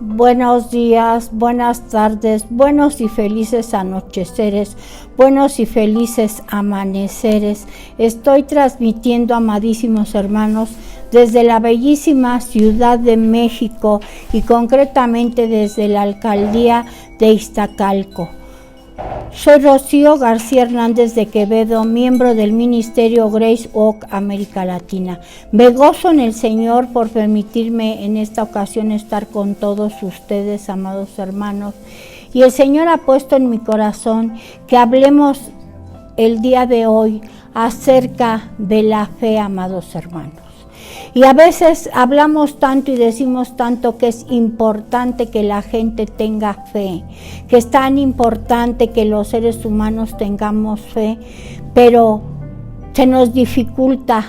Buenos días, buenas tardes, buenos y felices anocheceres, buenos y felices amaneceres. Estoy transmitiendo, amadísimos hermanos, desde la bellísima Ciudad de México y concretamente desde la alcaldía de Iztacalco. Soy Rocío García Hernández de Quevedo, miembro del Ministerio Grace Oak América Latina. Me gozo en el Señor por permitirme en esta ocasión estar con todos ustedes, amados hermanos. Y el Señor ha puesto en mi corazón que hablemos el día de hoy acerca de la fe, amados hermanos. Y a veces hablamos tanto y decimos tanto que es importante que la gente tenga fe, que es tan importante que los seres humanos tengamos fe, pero se nos dificulta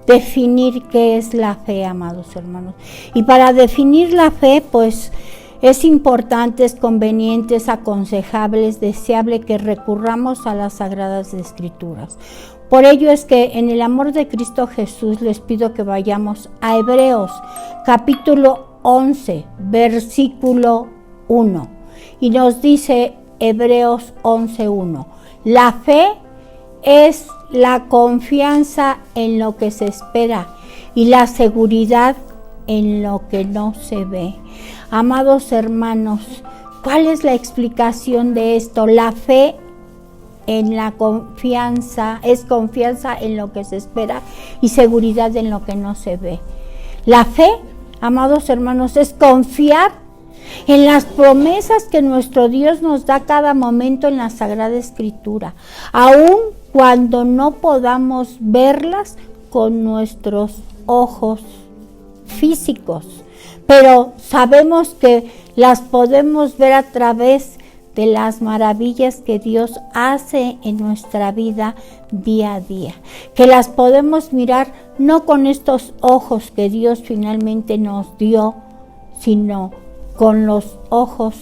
definir qué es la fe, amados hermanos. Y para definir la fe, pues es importante, es conveniente, es aconsejable, es deseable que recurramos a las Sagradas Escrituras. Por ello es que en el amor de Cristo Jesús les pido que vayamos a Hebreos capítulo 11, versículo 1. Y nos dice Hebreos 11:1. La fe es la confianza en lo que se espera y la seguridad en lo que no se ve. Amados hermanos, ¿cuál es la explicación de esto? La fe en la confianza, es confianza en lo que se espera y seguridad en lo que no se ve. La fe, amados hermanos, es confiar en las promesas que nuestro Dios nos da cada momento en la Sagrada Escritura, aun cuando no podamos verlas con nuestros ojos físicos, pero sabemos que las podemos ver a través de las maravillas que Dios hace en nuestra vida día a día, que las podemos mirar no con estos ojos que Dios finalmente nos dio, sino con los ojos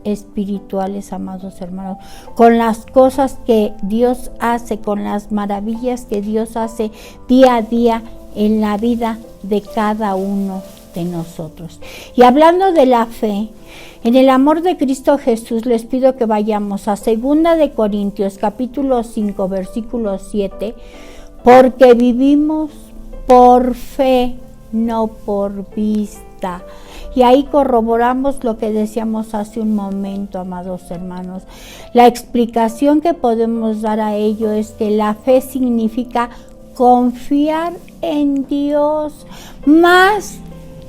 espirituales, amados hermanos, con las cosas que Dios hace, con las maravillas que Dios hace día a día en la vida de cada uno de nosotros. Y hablando de la fe, en el amor de Cristo Jesús les pido que vayamos a 2 de Corintios capítulo 5 versículo 7, porque vivimos por fe, no por vista. Y ahí corroboramos lo que decíamos hace un momento, amados hermanos. La explicación que podemos dar a ello es que la fe significa confiar en Dios más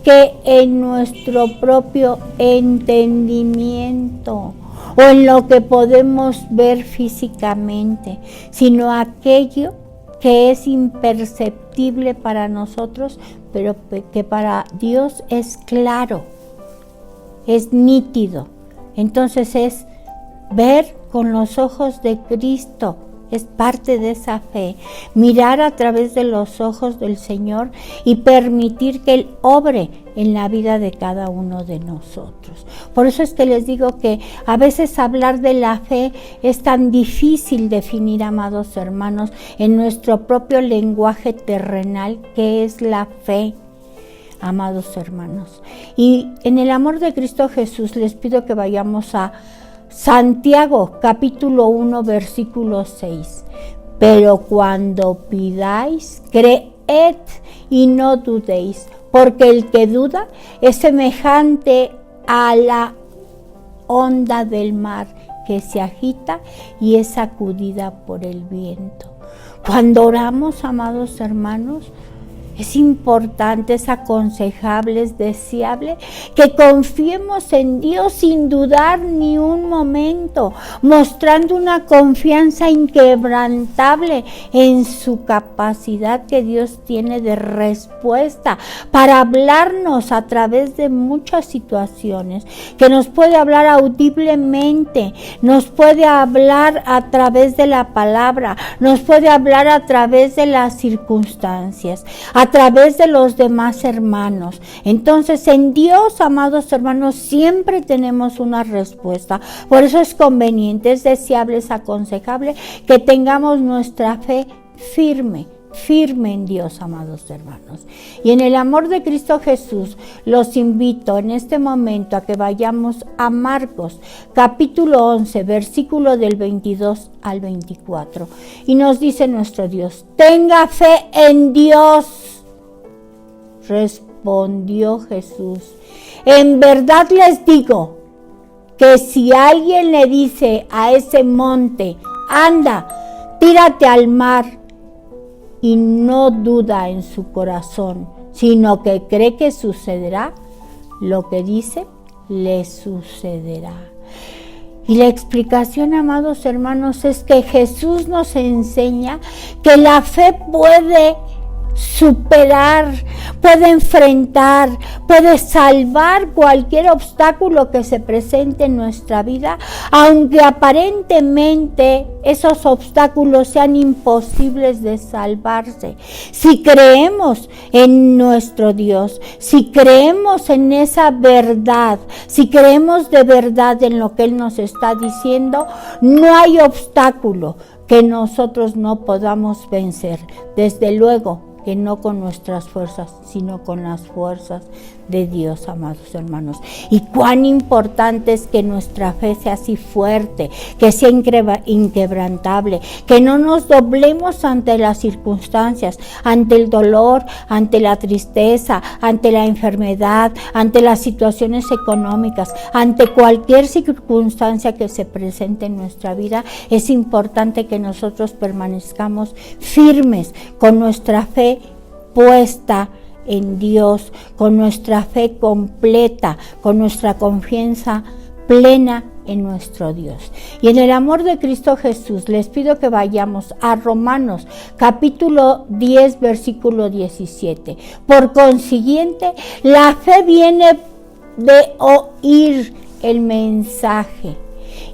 que en nuestro propio entendimiento o en lo que podemos ver físicamente, sino aquello que es imperceptible para nosotros, pero que para Dios es claro, es nítido. Entonces es ver con los ojos de Cristo. Es parte de esa fe, mirar a través de los ojos del Señor y permitir que Él obre en la vida de cada uno de nosotros. Por eso es que les digo que a veces hablar de la fe es tan difícil definir, amados hermanos, en nuestro propio lenguaje terrenal, que es la fe, amados hermanos. Y en el amor de Cristo Jesús les pido que vayamos a Santiago capítulo 1 versículo 6. Pero cuando pidáis, creed y no dudéis, porque el que duda es semejante a la onda del mar que se agita y es sacudida por el viento. Cuando oramos, amados hermanos, es importante, es aconsejable, es deseable que confiemos en Dios sin dudar ni un momento, mostrando una confianza inquebrantable en su capacidad que Dios tiene de respuesta para hablarnos a través de muchas situaciones, que nos puede hablar audiblemente, nos puede hablar a través de la palabra, nos puede hablar a través de las circunstancias, a través de los demás hermanos. Entonces, en Dios, amados hermanos, siempre tenemos una respuesta. Por eso es conveniente, es deseable, es aconsejable que tengamos nuestra fe firme, firme en Dios, amados hermanos. Y en el amor de Cristo Jesús, los invito en este momento a que vayamos a Marcos, capítulo 11, versículo del 22 al 24. Y nos dice nuestro Dios: tenga fe en Dios. Respondió Jesús: en verdad les digo que si alguien le dice a ese monte, anda, tírate al mar, y no duda en su corazón, sino que cree que sucederá lo que dice, le sucederá. Y la explicación, amados hermanos, es que Jesús nos enseña que la fe puede superar, puede enfrentar, puede salvar cualquier obstáculo que se presente en nuestra vida, aunque aparentemente esos obstáculos sean imposibles de salvarse. Si creemos en nuestro Dios, si creemos en esa verdad, si creemos de verdad en lo que Él nos está diciendo, no hay obstáculo que nosotros no podamos vencer. Desde luego que no con nuestras fuerzas, sino con las fuerzas de Dios, amados hermanos. Y cuán importante es que nuestra fe sea así fuerte, que sea inquebrantable, que no nos doblemos ante las circunstancias, ante el dolor, ante la tristeza, ante la enfermedad, ante las situaciones económicas, ante cualquier circunstancia que se presente en nuestra vida. Es importante que nosotros permanezcamos firmes con nuestra fe puesta en Dios, con nuestra fe completa, con nuestra confianza plena en nuestro Dios. Y en el amor de Cristo Jesús les pido que vayamos a Romanos capítulo 10 versículo 17. Por consiguiente, la fe viene de oír el mensaje,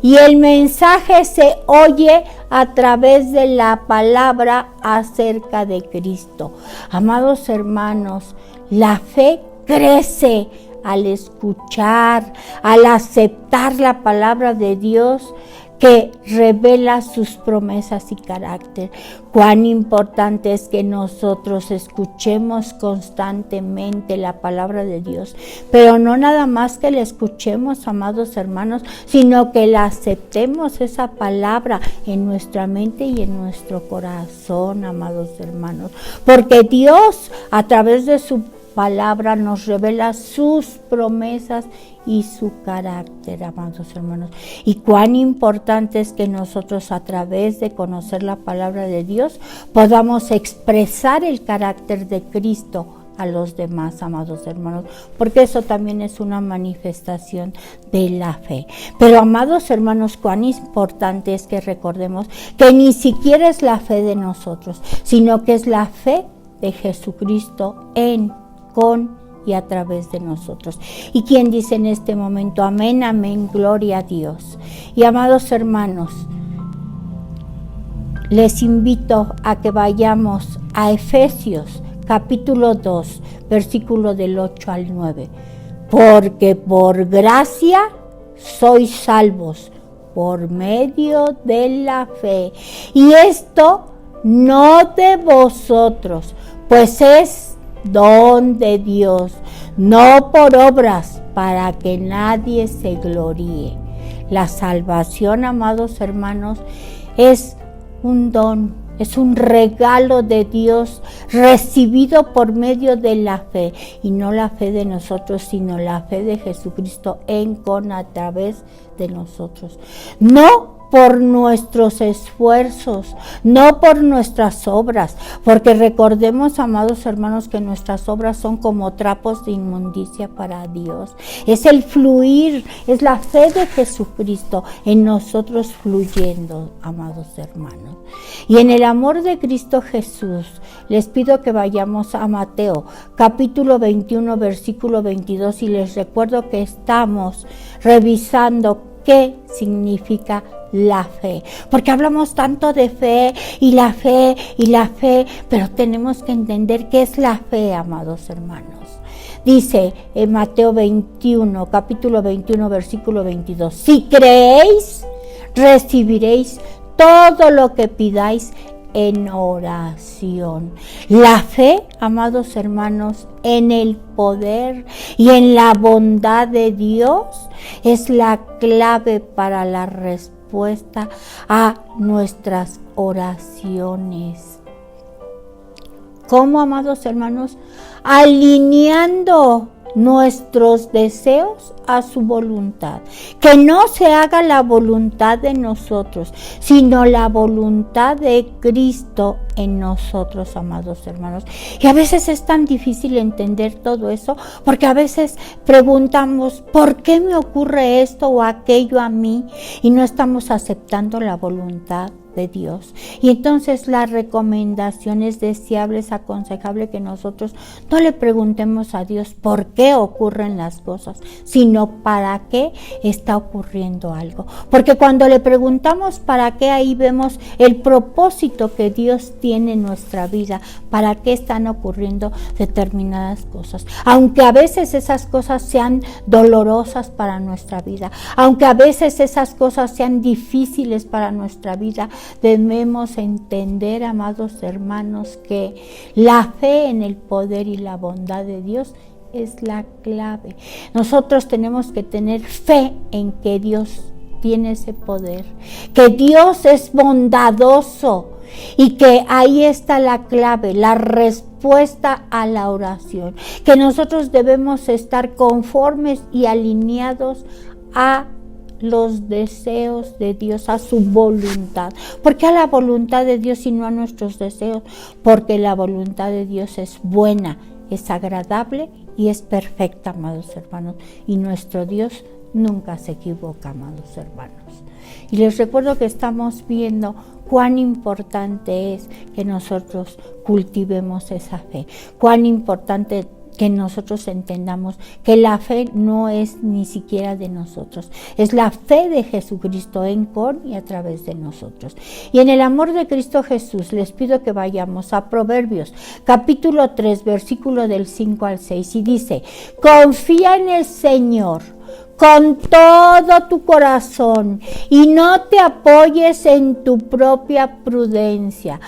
y el mensaje se oye a través de la palabra acerca de Cristo. Amados hermanos, la fe crece al escuchar, al aceptar la palabra de Dios que revela sus promesas y carácter. Cuán importante es que nosotros escuchemos constantemente la palabra de Dios, pero no nada más que la escuchemos, amados hermanos, sino que la aceptemos esa palabra en nuestra mente y en nuestro corazón, amados hermanos, porque Dios a través de su palabra nos revela sus promesas y su carácter, amados hermanos. Y cuán importante es que nosotros, a través de conocer la palabra de Dios, podamos expresar el carácter de Cristo a los demás, amados hermanos, porque eso también es una manifestación de la fe. Pero, amados hermanos, cuán importante es que recordemos que ni siquiera es la fe de nosotros, sino que es la fe de Jesucristo en, con y a través de nosotros. Y quien dice en este momento: amén, amén, gloria a Dios. Y amados hermanos, les invito a que vayamos a Efesios capítulo 2, versículo del 8 al 9. Porque por gracia sois salvos por medio de la fe. Y esto no de vosotros, pues es don de Dios, no por obras, para que nadie se gloríe. La salvación, amados hermanos, es un don, es un regalo de Dios recibido por medio de la fe, y no la fe de nosotros, sino la fe de Jesucristo en, con, a través de nosotros. No por nuestros esfuerzos, no por nuestras obras, porque recordemos, amados hermanos, que nuestras obras son como trapos de inmundicia para Dios. Es el fluir, es la fe de Jesucristo en nosotros fluyendo, amados hermanos. Y en el amor de Cristo Jesús, les pido que vayamos a Mateo, capítulo 21, versículo 22, y les recuerdo que estamos revisando qué significa la fe, porque hablamos tanto de fe, pero tenemos que entender qué es la fe, amados hermanos. Dice en Mateo 21, capítulo 21, versículo 22, si creéis, recibiréis todo lo que pidáis en oración. La fe, amados hermanos, en el poder y en la bondad de Dios es la clave para la respuesta a nuestras oraciones. ¿Cómo, amados hermanos? Alineando nuestros deseos a su voluntad. Que no se haga la voluntad de nosotros, sino la voluntad de Cristo en nosotros, amados hermanos. Y a veces es tan difícil entender todo eso, porque a veces preguntamos, ¿por qué me ocurre esto o aquello a mí? Y no estamos aceptando la voluntad de Dios. Y entonces la recomendación es deseable, es aconsejable que nosotros no le preguntemos a Dios por qué ocurren las cosas, sino para qué está ocurriendo algo. Porque cuando le preguntamos para qué, ahí vemos el propósito que Dios tiene en nuestra vida, para qué están ocurriendo determinadas cosas. Aunque a veces esas cosas sean dolorosas para nuestra vida, aunque a veces esas cosas sean difíciles para nuestra vida, debemos entender, amados hermanos, que la fe en el poder y la bondad de Dios es la clave. Nosotros tenemos que tener fe en que Dios tiene ese poder, que Dios es bondadoso y que ahí está la clave, la respuesta a la oración, que nosotros debemos estar conformes y alineados a los deseos de Dios, a su voluntad. ¿Por qué a la voluntad de Dios y no a nuestros deseos? Porque la voluntad de Dios es buena, es agradable y es perfecta, amados hermanos. Y nuestro Dios nunca se equivoca, amados hermanos. Y les recuerdo que estamos viendo cuán importante es que nosotros cultivemos esa fe, cuán importante que nosotros entendamos que la fe no es ni siquiera de nosotros, es la fe de Jesucristo en, con y a través de nosotros. Y en el amor de Cristo Jesús les pido que vayamos a Proverbios, capítulo 3, versículo del 5 al 6, y dice: confía en el Señor con todo tu corazón y no te apoyes en tu propia prudencia.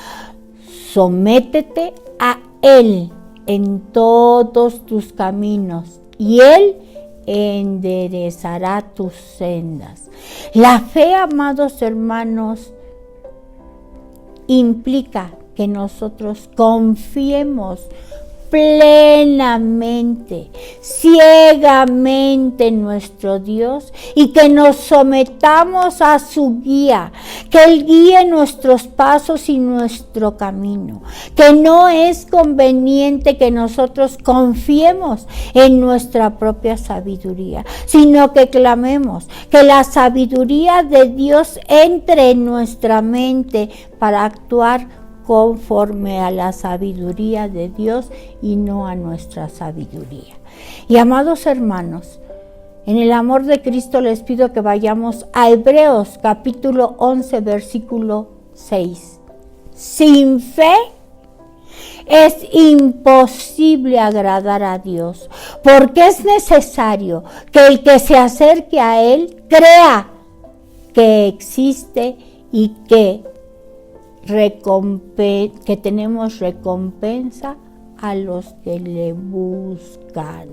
Sométete a Él en todos tus caminos y Él enderezará tus sendas. La fe, amados hermanos, implica que nosotros confiemos plenamente, ciegamente en nuestro Dios y que nos sometamos a su guía, que Él guíe nuestros pasos y nuestro camino, que no es conveniente que nosotros confiemos en nuestra propia sabiduría, sino que clamemos que la sabiduría de Dios entre en nuestra mente para actuar conforme a la sabiduría de Dios y no a nuestra sabiduría. Y amados hermanos, en el amor de Cristo les pido que vayamos a Hebreos capítulo 11 versículo 6. Sin fe es imposible agradar a Dios, porque es necesario que el que se acerque a Él crea que existe y que tenemos recompensa a los que le buscan.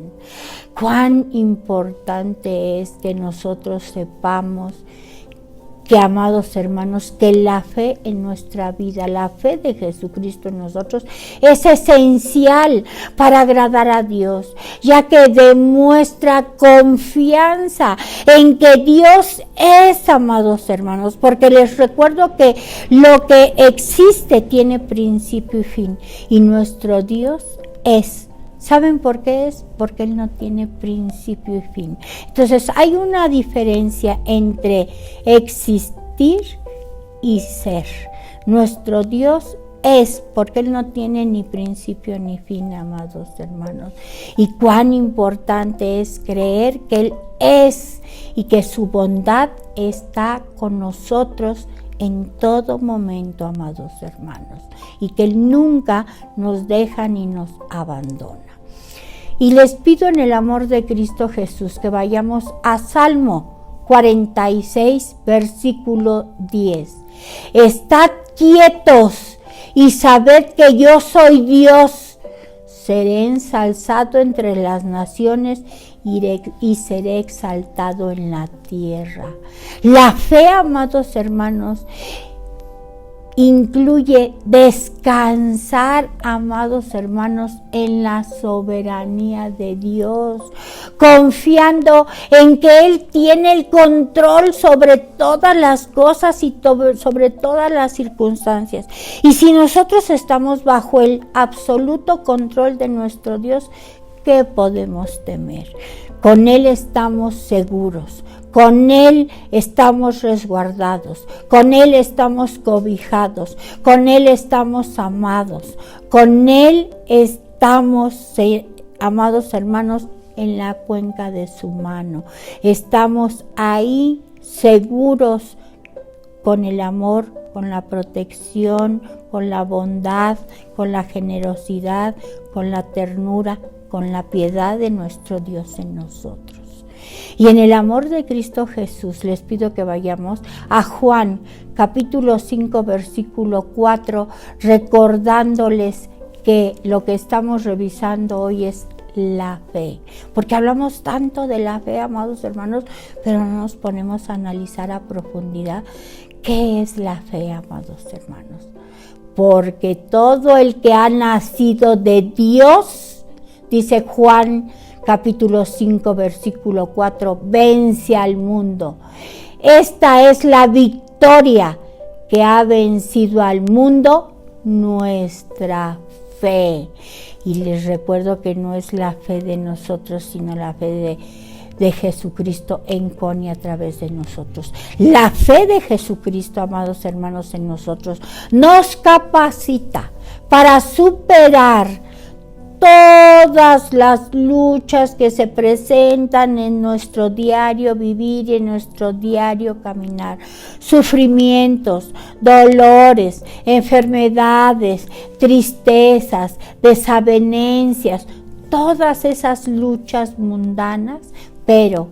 Cuán importante es que nosotros sepamos que, amados hermanos, que la fe en nuestra vida, la fe de Jesucristo en nosotros es esencial para agradar a Dios, ya que demuestra confianza en que Dios es, amados hermanos, porque les recuerdo que lo que existe tiene principio y fin, y nuestro Dios es. ¿Saben por qué es? Porque Él no tiene principio y fin. Entonces hay una diferencia entre existir y ser. Nuestro Dios es, porque Él no tiene ni principio ni fin, amados hermanos. Y cuán importante es creer que Él es y que su bondad está con nosotros en todo momento, amados hermanos, y que Él nunca nos deja ni nos abandona. Y les pido en el amor de Cristo Jesús que vayamos a Salmo 46, versículo 10. Estad quietos y sabed que yo soy Dios. Seré ensalzado entre las naciones y seré exaltado en la tierra. La fe, amados hermanos, incluye descansar, amados hermanos, en la soberanía de Dios, confiando en que Él tiene el control sobre todas las cosas y sobre todas las circunstancias. Y si nosotros estamos bajo el absoluto control de nuestro Dios, ¿qué podemos temer? Con Él estamos seguros. Con Él estamos resguardados, con Él estamos cobijados, con Él estamos amados, con Él estamos, amados hermanos, en la cuenca de su mano. Estamos ahí seguros con el amor, con la protección, con la bondad, con la generosidad, con la ternura, con la piedad de nuestro Dios en nosotros. Y en el amor de Cristo Jesús les pido que vayamos a Juan capítulo 5 versículo 4, recordándoles que lo que estamos revisando hoy es la fe, porque hablamos tanto de la fe, amados hermanos, pero no nos ponemos a analizar a profundidad qué es la fe, amados hermanos. Porque todo el que ha nacido de Dios, dice Juan capítulo 5, versículo 4, vence al mundo. Esta es la victoria que ha vencido al mundo, nuestra fe. Y les recuerdo que no es la fe de nosotros, sino la fe de Jesucristo en con y a través de nosotros. La fe de Jesucristo, amados hermanos, en nosotros nos capacita para superar todas las luchas que se presentan en nuestro diario vivir y en nuestro diario caminar. Sufrimientos, dolores, enfermedades, tristezas, desavenencias, todas esas luchas mundanas, pero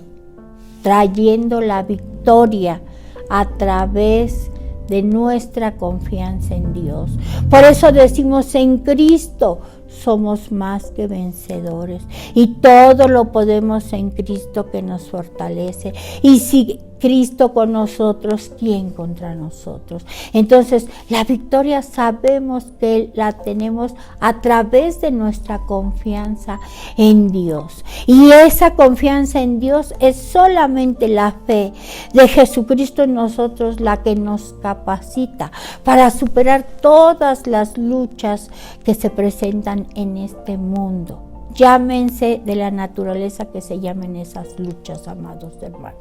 trayendo la victoria a través de nuestra confianza en Dios. Por eso decimos: en Cristo somos más que vencedores, y todo lo podemos en Cristo que nos fortalece. Y si Cristo con nosotros, ¿quién contra nosotros? Entonces, la victoria sabemos que la tenemos a través de nuestra confianza en Dios. Y esa confianza en Dios es solamente la fe de Jesucristo en nosotros la que nos capacita para superar todas las luchas que se presentan en este mundo. Llámense de la naturaleza que se llamen esas luchas, amados hermanos.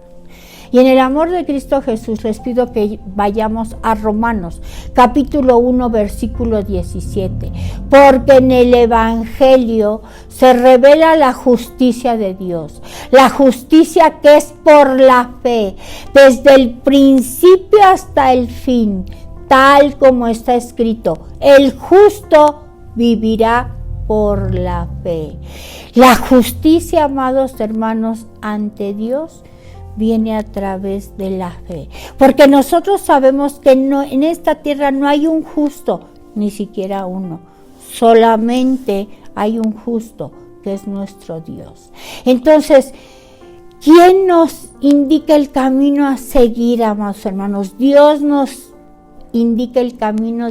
Y en el amor de Cristo Jesús les pido que vayamos a Romanos, capítulo 1, versículo 17. Porque en el Evangelio se revela la justicia de Dios, la justicia que es por la fe, desde el principio hasta el fin, tal como está escrito: el justo vivirá por la fe. La justicia, amados hermanos, ante Dios viene a través de la fe, porque nosotros sabemos que no, en esta tierra no hay un justo, ni siquiera uno, solamente hay un justo, que es nuestro Dios. Entonces, ¿quién nos indica el camino a seguir, amados hermanos? Dios nos indica el camino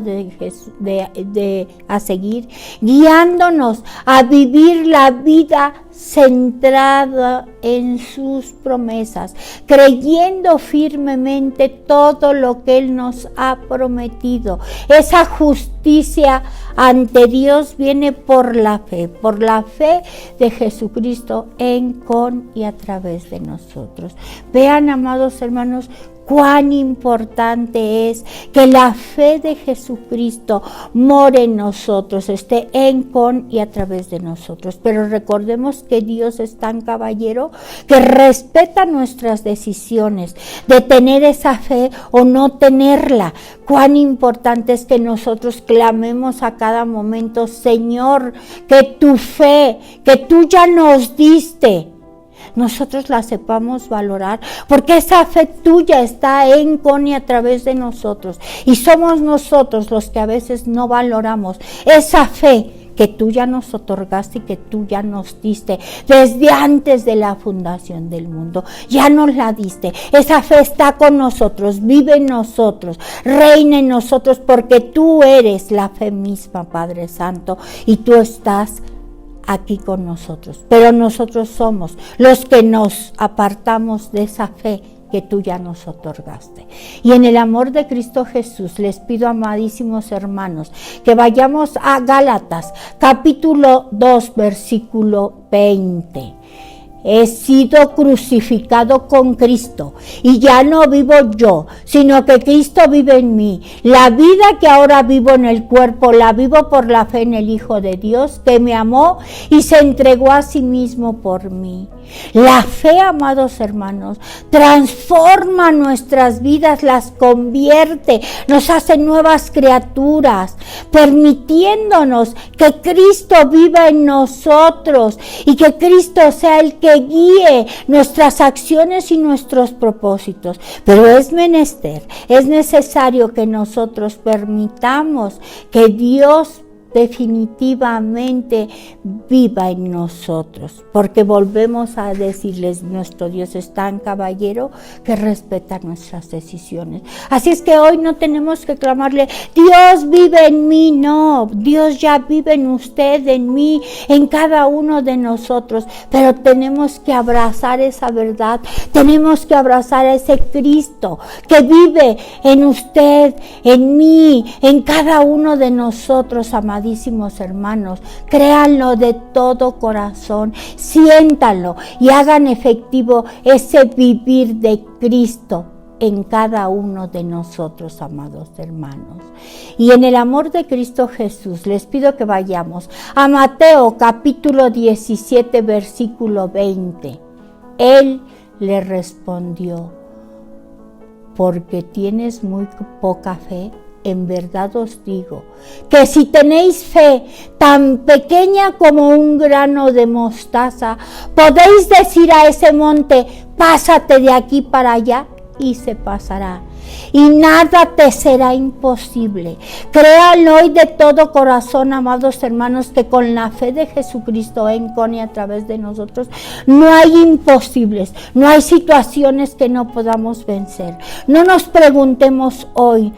a seguir, guiándonos a vivir la vida centrada en sus promesas, creyendo firmemente todo lo que Él nos ha prometido. Esa justicia ante Dios viene por la fe de Jesucristo en, con y a través de nosotros. Vean, amados hermanos, cuán importante es que la fe de Jesucristo more en nosotros, esté en, con y a través de nosotros. Pero recordemos que Dios es tan caballero que respeta nuestras decisiones de tener esa fe o no tenerla. Cuán importante es que nosotros clamemos a cada momento: Señor, que tu fe, que tú ya nos diste, nosotros la sepamos valorar, porque esa fe tuya está en, con y a través de nosotros, y somos nosotros los que a veces no valoramos esa fe que tú ya nos otorgaste y que tú ya nos diste desde antes de la fundación del mundo. Ya nos la diste. Esa fe está con nosotros, vive en nosotros, reina en nosotros, porque tú eres la fe misma, Padre Santo, y tú estás aquí con nosotros. Pero nosotros somos los que nos apartamos de esa fe que tú ya nos otorgaste. Y en el amor de Cristo Jesús les pido, amadísimos hermanos, que vayamos a Gálatas, capítulo 2, versículo 20. He sido crucificado con Cristo, y ya no vivo yo, sino que Cristo vive en mí. La vida que ahora vivo en el cuerpo, la vivo por la fe en el Hijo de Dios, que me amó y se entregó a sí mismo por mí. La fe, amados hermanos, transforma nuestras vidas, las convierte, nos hace nuevas criaturas, permitiéndonos que Cristo viva en nosotros y que Cristo sea el que guíe nuestras acciones y nuestros propósitos. Pero es menester, es necesario que nosotros permitamos que Dios definitivamente viva en nosotros, porque volvemos a decirles, nuestro Dios es tan caballero que respeta nuestras decisiones. Así es que hoy no tenemos que clamarle, Dios vive en mí, no, Dios ya vive en usted, en mí, en cada uno de nosotros, pero tenemos que abrazar esa verdad, tenemos que abrazar a ese Cristo que vive en usted, en mí, en cada uno de nosotros, amados. Amadísimos hermanos, créanlo de todo corazón, siéntanlo y hagan efectivo ese vivir de Cristo en cada uno de nosotros, amados hermanos. Y en el amor de Cristo Jesús les pido que vayamos a Mateo capítulo 17, versículo 20. Él le respondió, porque tienes muy poca fe. En verdad os digo que si tenéis fe tan pequeña como un grano de mostaza, podéis decir a ese monte, pásate de aquí para allá, y se pasará. Y nada te será imposible. Créanlo hoy de todo corazón, amados hermanos, que con la fe de Jesucristo en, con y a través de nosotros, no hay imposibles, no hay situaciones que no podamos vencer. No nos preguntemos hoy,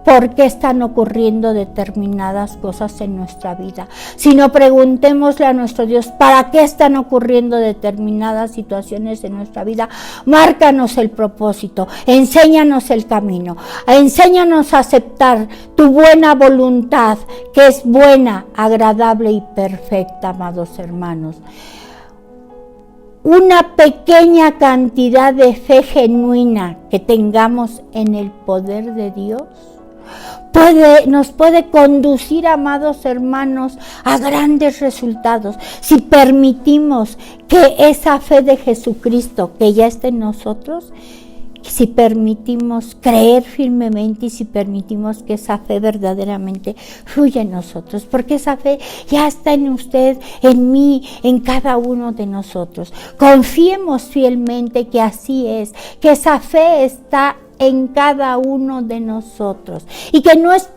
¿por qué están ocurriendo determinadas cosas en nuestra vida? Sino preguntémosle a nuestro Dios, ¿para qué están ocurriendo determinadas situaciones en nuestra vida? Márcanos el propósito, enséñanos el camino, enséñanos a aceptar tu buena voluntad, que es buena, agradable y perfecta, amados hermanos. Una pequeña cantidad de fe genuina que tengamos en el poder de Dios nos puede conducir, amados hermanos, a grandes resultados, si permitimos que esa fe de Jesucristo que ya está en nosotros, si permitimos creer firmemente y si permitimos que esa fe verdaderamente fluya en nosotros, porque esa fe ya está en usted, en mí, en cada uno de nosotros. Confiemos fielmente que así es, que esa fe está en cada uno de nosotros y que no es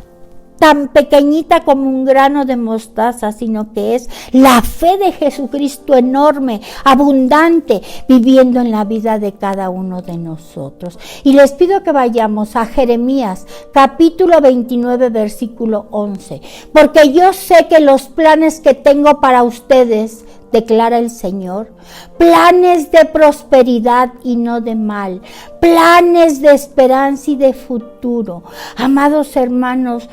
tan pequeñita como un grano de mostaza, sino que es la fe de Jesucristo enorme, abundante, viviendo en la vida de cada uno de nosotros. Y les pido que vayamos a Jeremías, capítulo 29, versículo 11, porque yo sé que los planes que tengo para ustedes, declara el Señor, planes de prosperidad y no de mal, planes de esperanza y de futuro. Amados hermanos,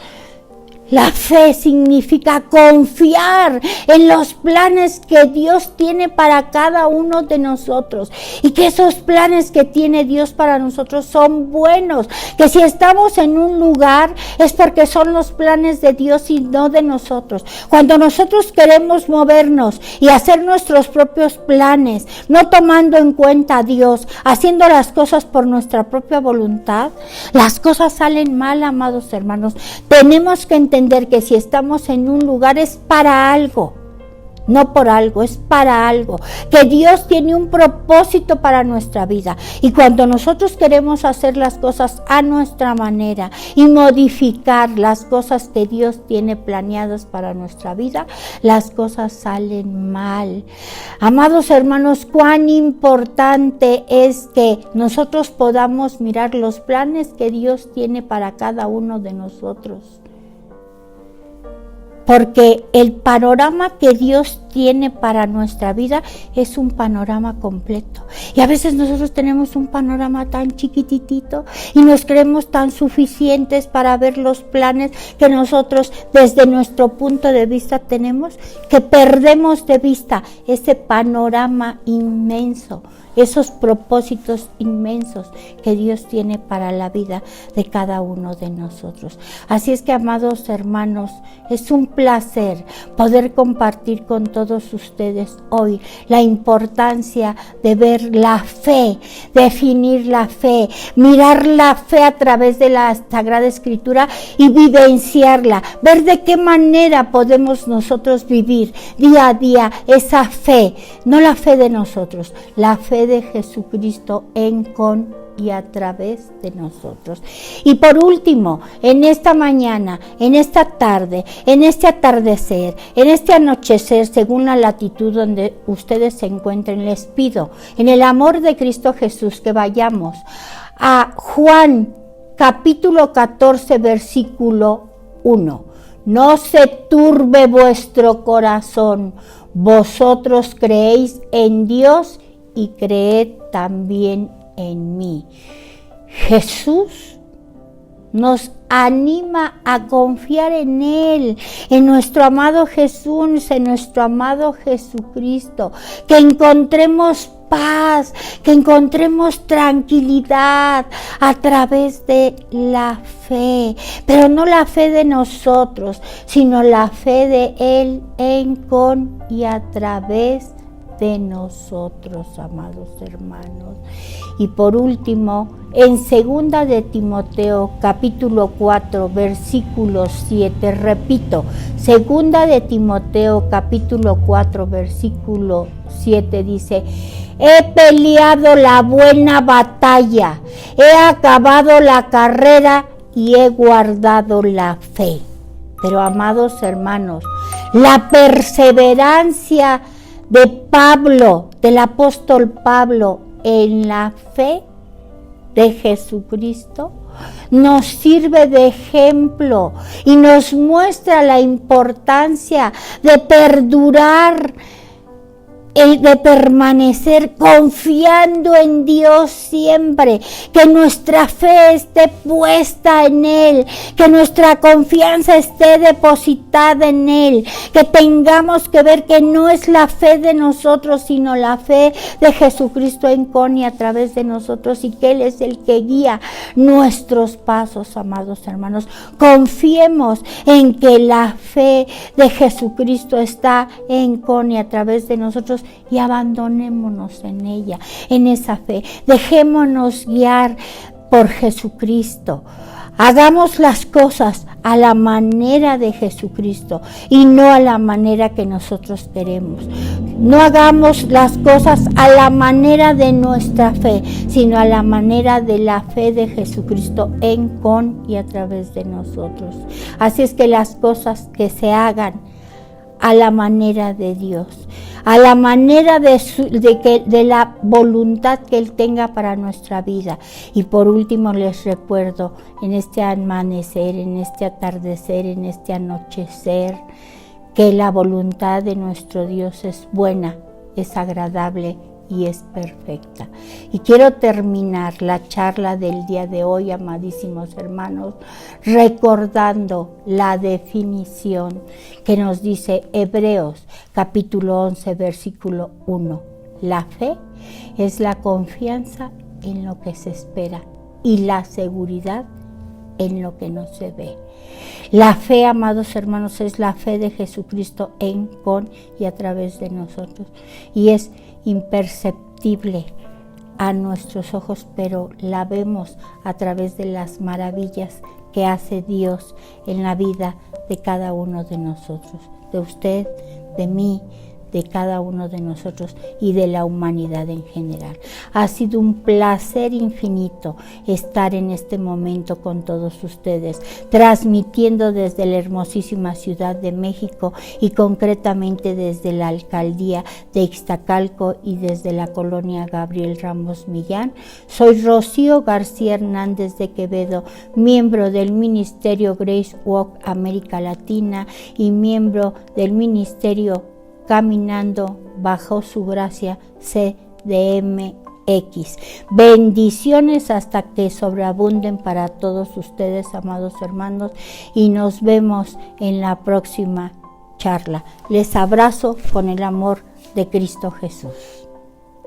la fe significa confiar en los planes que Dios tiene para cada uno de nosotros y que esos planes que tiene Dios para nosotros son buenos, que si estamos en un lugar es porque son los planes de Dios y no de nosotros. Cuando nosotros queremos movernos y hacer nuestros propios planes, no tomando en cuenta a Dios, haciendo las cosas por nuestra propia voluntad, las cosas salen mal, amados hermanos. Tenemos que entender que si estamos en un lugar es para algo. no por algo, es para algo, que Dios tiene un propósito para nuestra vida. Y cuando nosotros queremos hacer las cosas a nuestra manera y modificar las cosas que Dios tiene planeadas para nuestra vida, las cosas salen mal. Amados hermanos, cuán importante es que nosotros podamos mirar los planes que Dios tiene para cada uno de nosotros. Porque el panorama que Dios tiene para nuestra vida es un panorama completo. Y a veces nosotros tenemos un panorama tan chiquititito y nos creemos tan suficientes para ver los planes que nosotros desde nuestro punto de vista tenemos, que perdemos de vista ese panorama inmenso, esos propósitos inmensos que Dios tiene para la vida de cada uno de nosotros. Así es que, amados hermanos, es un placer poder compartir con todos ustedes hoy la importancia de ver la fe, definir la fe, mirar la fe a través de la Sagrada Escritura y vivenciarla, ver de qué manera podemos nosotros vivir día a día esa fe, no la fe de nosotros, la fe de Jesucristo en, con y a través de nosotros. Y por último, en esta mañana, en esta tarde, en este atardecer, en este anochecer, según la latitud donde ustedes se encuentren, les pido, en el amor de Cristo Jesús, que vayamos a Juan capítulo 14, versículo 1. No se turbe vuestro corazón, vosotros creéis en Dios y creed también en mí. Jesús nos anima a confiar en Él, en nuestro amado Jesús, en nuestro amado Jesucristo, que encontremos paz, que encontremos tranquilidad a través de la fe, pero no la fe de nosotros, sino la fe de Él en, con y a través de nosotros, amados hermanos. Y por último, en 2 de Timoteo capítulo 4 versículo 7, repito, 2 de Timoteo capítulo 4 versículo 7 dice: he peleado la buena batalla, he acabado la carrera y he guardado la fe. Pero, amados hermanos, la perseverancia de Pablo, del apóstol Pablo, en la fe de Jesucristo, nos sirve de ejemplo y nos muestra la importancia de perdurar, de permanecer confiando en Dios siempre, que nuestra fe esté puesta en Él, que nuestra confianza esté depositada en Él, que tengamos que ver que no es la fe de nosotros, sino la fe de Jesucristo en, con y a través de nosotros, y que Él es el que guía nuestros pasos, amados hermanos. Confiemos en que la fe de Jesucristo está en, con y a través de nosotros, y abandonémonos en ella, en esa fe. Dejémonos guiar por Jesucristo. Hagamos las cosas a la manera de Jesucristo y no a la manera que nosotros queremos. No hagamos las cosas a la manera de nuestra fe, sino a la manera de la fe de Jesucristo en, con y a través de nosotros. Así es que las cosas que se hagan a la manera de Dios, a la manera de la voluntad que Él tenga para nuestra vida. Y por último les recuerdo, en este amanecer, en este atardecer, en este anochecer, que la voluntad de nuestro Dios es buena, es agradable y es perfecta. Y quiero terminar la charla del día de hoy, amadísimos hermanos, recordando la definición que nos dice Hebreos capítulo 11 versículo 1. La fe es la confianza en lo que se espera y la seguridad en lo que no se ve. La fe, amados hermanos, es la fe de Jesucristo en, con y a través de nosotros. Y es imperceptible a nuestros ojos, pero la vemos a través de las maravillas que hace Dios en la vida de cada uno de nosotros, de usted, de mí, de cada uno de nosotros y de la humanidad en general. Ha sido un placer infinito estar en este momento con todos ustedes, transmitiendo desde la hermosísima Ciudad de México y concretamente desde la alcaldía de Ixtacalco y desde la colonia Gabriel Ramos Millán. Soy Rocío García Hernández de Quevedo, miembro del Ministerio Grace Walk América Latina y miembro del Ministerio Caminando Bajo Su Gracia CDMX. Bendiciones hasta que sobreabunden para todos ustedes, amados hermanos, y nos vemos en la próxima charla. Les abrazo con el amor de Cristo Jesús.